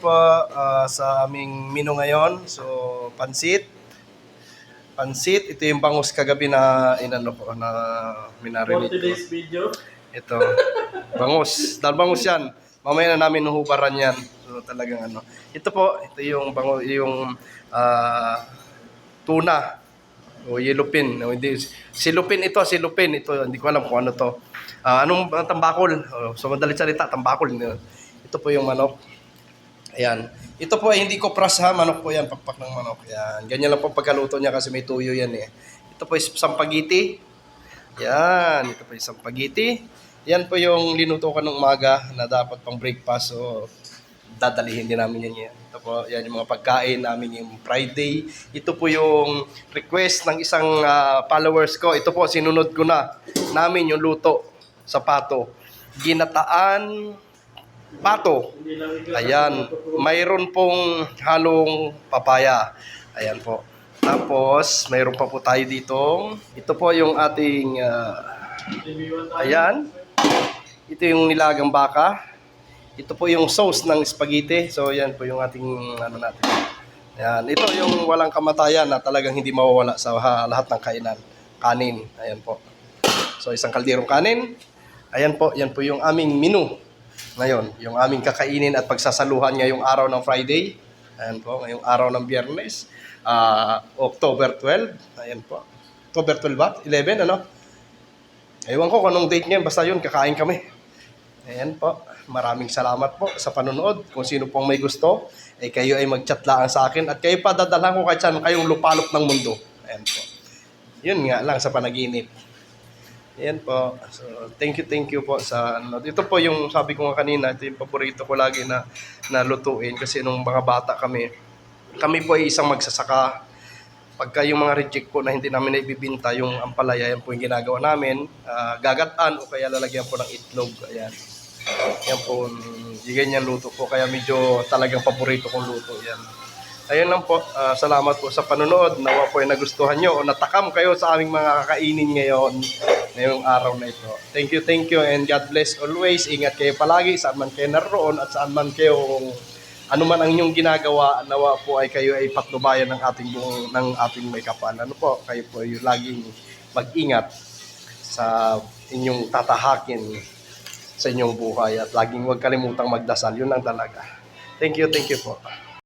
po sa aming menu ngayon. So, pansit. Pansit, ito yung bangus kagabi na inano ko na minarinate 40 ko. days video. Ito, bangus. Dahil bangus yan. Mamaya na namin hubaran yan. So, talagang ano. Ito po, ito yung bangus, yung tuna. O yellowfin. O, hindi, silupin ito, silupin. Ito, hindi ko alam kung ano to. Anong tambakol? So, madalit salita, tambakol. Ito po yung manok. Ayan. Ito po ay hindi ko pras ha, manok po yan, pakpak ng manok. Ayan. Ganyan lang po pagkaluto niya kasi may tuyo yan eh. Ito po is sampagiti. Yan. Ito po is sampagiti. Yan po yung linuto ko ng umaga na dapat pang breakfast. So, dadalihin din namin yan. Ito po, yan yung mga pagkain namin yung Friday. Ito po yung request ng isang followers ko. Ito po, sinunod ko na namin yung luto sa pato. Ginataan pato. Ayan, mayroon pong halong papaya. Ayan po. Tapos, mayroon pa po tayo dito. Ito po yung ating, ayan. Ito yung nilagang baka. Ito po yung sauce ng spaghetti. So, ayan po yung ating, ano natin. Ayan. Ito yung walang kamatayan na talagang hindi mawawala sa lahat ng kainan. Kanin. Ayan po. So, isang kalderong kanin. Ayan po, yan po yung aming menu. Ngayon, yung aming kakainin at pagsasaluhan ngayong araw ng Friday. Ayan po, ngayong araw ng Biyernes. October 12. Ayan po. October 12 ba? 11, ano? Ewan ko kung anong date ngayon. Basta yun, kakain kami. Ayan po. Maraming salamat po sa panonood. Kung sino pong may gusto, kayo ay mag-chat lang sa akin. At kayo pa, dadalhan ko kahit saan kayong lupalop ng mundo. Ayan po. Yun nga lang sa panaginip. Ayan po. So, thank you po sa ano. Ito po yung sabi ko nga kanina, ito yung paborito ko lagi na lutuin kasi nung mga bata kami po ay isang magsasaka. Pagka yung mga reject po na hindi namin naibibinta, yung ampalaya, yan po yung ginagawa namin. Gagataan o kaya lalagyan po ng itlog. Ayan. Yan po, yung ganyan luto po. Kaya medyo talagang paborito kong luto. Yan. Ayun lang po, salamat po sa panonood. Nawa po ay nagustuhan nyo o natakam kayo sa aming mga kakainin ngayong araw na ito. Thank you, and God bless always. Ingat kayo palagi saan man kayo naroon at saan man kayo, ano man ang inyong ginagawa, nawa po ay kayo ay patnubayan ng ating may kapal. Ano po, kayo po ay laging mag-ingat sa inyong tatahakin sa inyong buhay at laging huwag kalimutang magdasal. Yun lang talaga. Thank you po.